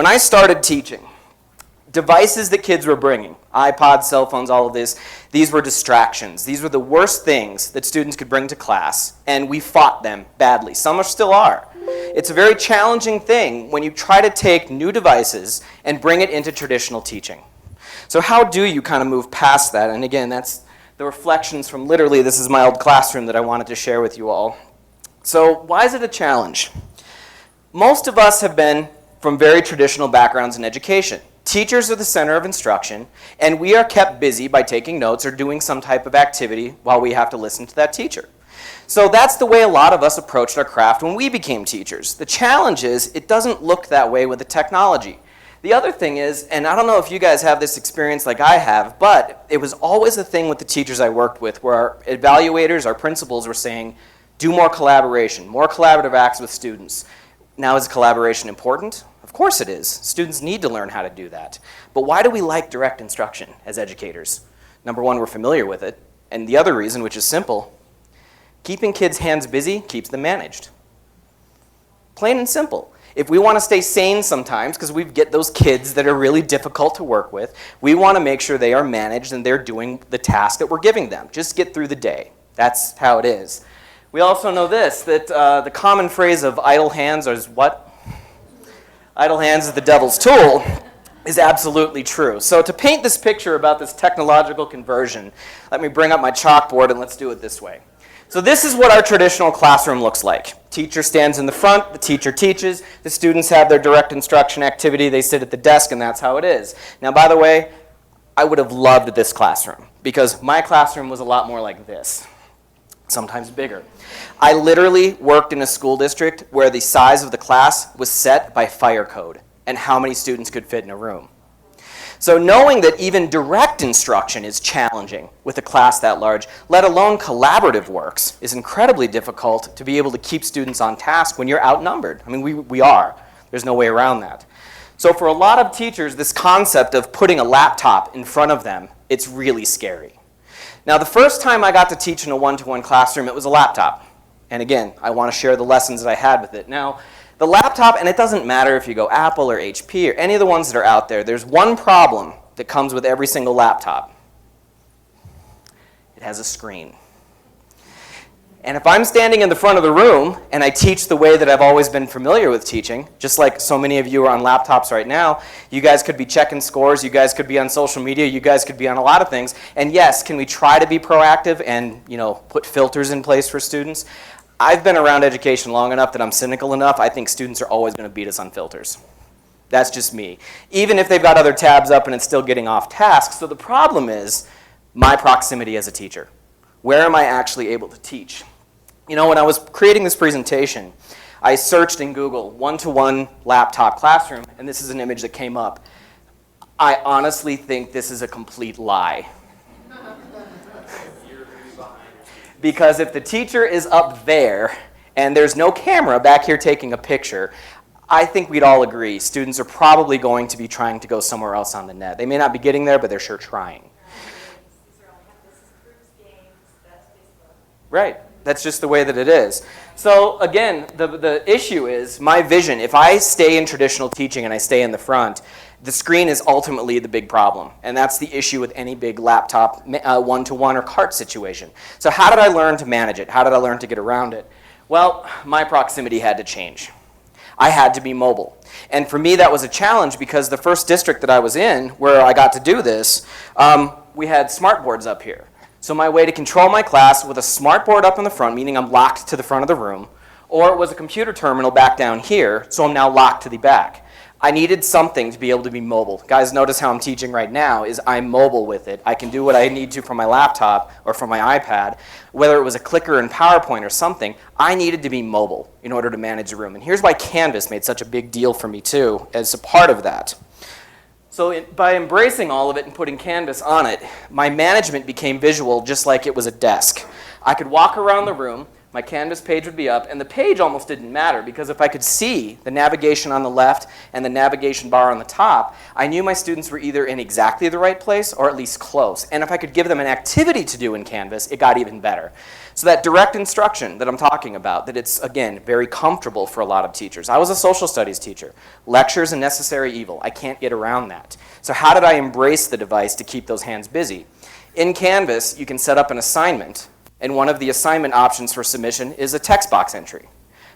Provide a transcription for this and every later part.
When I started teaching, devices that kids were bringing, iPods, cell phones, all of this, these were distractions. These were the worst things that students could bring to class, and we fought them badly. Some still are. It's a very challenging thing when you try to take new devices and bring it into traditional teaching. So how do you kind of move past that? And again, that's the reflections from literally, this is my old classroom that I wanted to share with you all. So why is it a challenge? Most of us have been from very traditional backgrounds in education. Teachers are the center of instruction, and we are kept busy by taking notes or doing some type of activity while we have to listen to that teacher. So that's the way a lot of us approached our craft when we became teachers. The challenge is it doesn't look that way with the technology. The other thing is, and I don't know if you guys have this experience like I have, but it was always a thing with the teachers I worked with where our evaluators, our principals were saying, do more collaboration, more collaborative acts with students. Now, is collaboration important? Of course it is. Students need to learn how to do that. But why do we like direct instruction as educators? Number one, we're familiar with it. And the other reason, which is simple, keeping kids' hands busy keeps them managed. Plain and simple. If we want to stay sane sometimes, because we get those kids that are really difficult to work with, we want to make sure they are managed and they're doing the task that we're giving them. Just get through the day. That's how it is. We also know this, that the common phrase of idle hands is what? Idle hands is the devil's tool is absolutely true. So to paint this picture about this technological conversion, let me bring up my chalkboard and let's do it this way. So this is what our traditional classroom looks like. Teacher stands in the front, the teacher teaches, the students have their direct instruction activity, they sit at the desk, and that's how it is. Now, by the way, I would have loved this classroom because my classroom was a lot more like this, sometimes bigger. I literally worked in a school district where the size of the class was set by fire code and how many students could fit in a room. So knowing that even direct instruction is challenging with a class that large, let alone collaborative works, is incredibly difficult to be able to keep students on task when you're outnumbered. I mean, we are. There's no way around that. So for a lot of teachers, this concept of putting a laptop in front of them, it's really scary. Now, the first time I got to teach in a one-to-one classroom, it was a laptop. And again, I want to share the lessons that I had with it. Now, the laptop, and it doesn't matter if you go Apple or HP or any of the ones that are out there, there's one problem that comes with every single laptop. It has a screen. And if I'm standing in the front of the room and I teach the way that I've always been familiar with teaching, just like so many of you are on laptops right now, you guys could be checking scores, you guys could be on social media, you guys could be on a lot of things. And yes, can we try to be proactive and, put filters in place for students? I've been around education long enough that I'm cynical enough. I think students are always going to beat us on filters. That's just me. Even if they've got other tabs up and it's still getting off task. So the problem is my proximity as a teacher. Where am I actually able to teach? When I was creating this presentation, I searched in Google one-to-one laptop classroom, and this is an image that came up. I honestly think this is a complete lie. Because if the teacher is up there and there's no camera back here taking a picture, I think we'd all agree students are probably going to be trying to go somewhere else on the net. They may not be getting there, but they're sure trying. Right. That's just the way that it is. So again, the issue is my vision. If I stay in traditional teaching and I stay in the front, the screen is ultimately the big problem. And that's the issue with any big laptop one-to-one or cart situation. So how did I learn to manage it? How did I learn to get around it? Well, my proximity had to change. I had to be mobile. And for me, that was a challenge because the first district that I was in, where I got to do this, we had smart boards up here. So my way to control my class with a smart board up in the front, meaning I'm locked to the front of the room, or it was a computer terminal back down here, so I'm now locked to the back. I needed something to be able to be mobile. Guys, notice how I'm teaching right now is I'm mobile with it. I can do what I need to from my laptop or from my iPad. Whether it was a clicker in PowerPoint or something, I needed to be mobile in order to manage the room. And here's why Canvas made such a big deal for me too, as a part of that. So by embracing all of it and putting Canvas on it, my management became visual just like it was a desk. I could walk around the room, my Canvas page would be up, and the page almost didn't matter because if I could see the navigation on the left and the navigation bar on the top, I knew my students were either in exactly the right place or at least close. And if I could give them an activity to do in Canvas, it got even better. So that direct instruction that I'm talking about, that it's, again, very comfortable for a lot of teachers. I was a social studies teacher. Lecture's a necessary evil. I can't get around that. So how did I embrace the device to keep those hands busy? In Canvas, you can set up an assignment, and one of the assignment options for submission is a text box entry.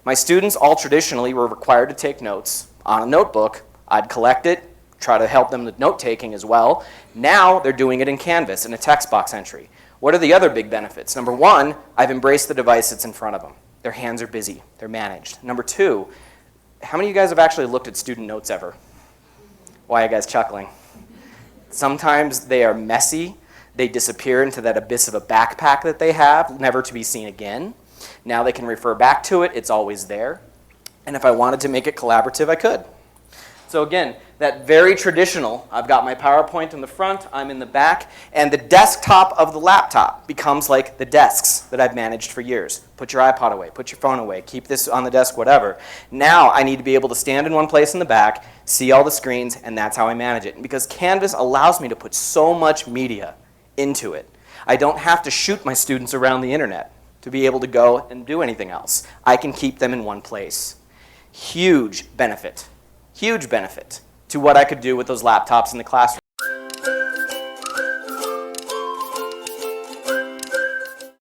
My students all traditionally were required to take notes on a notebook. I'd collect it, try to help them with note-taking as well. Now they're doing it in Canvas in a text box entry. What are the other big benefits? Number one, I've embraced the device that's in front of them. Their hands are busy. They're managed. Number two, how many of you guys have actually looked at student notes ever? Why are you guys chuckling? Sometimes they are messy. They disappear into that abyss of a backpack that they have, never to be seen again. Now they can refer back to it. It's always there. And if I wanted to make it collaborative, I could. So again, that very traditional, I've got my PowerPoint in the front, I'm in the back, and the desktop of the laptop becomes like the desks that I've managed for years. Put your iPod away, put your phone away, keep this on the desk, whatever. Now I need to be able to stand in one place in the back, see all the screens, and that's how I manage it. And because Canvas allows me to put so much media into it, I don't have to shoot my students around the internet to be able to go and do anything else. I can keep them in one place. Huge benefit to what I could do with those laptops in the classroom.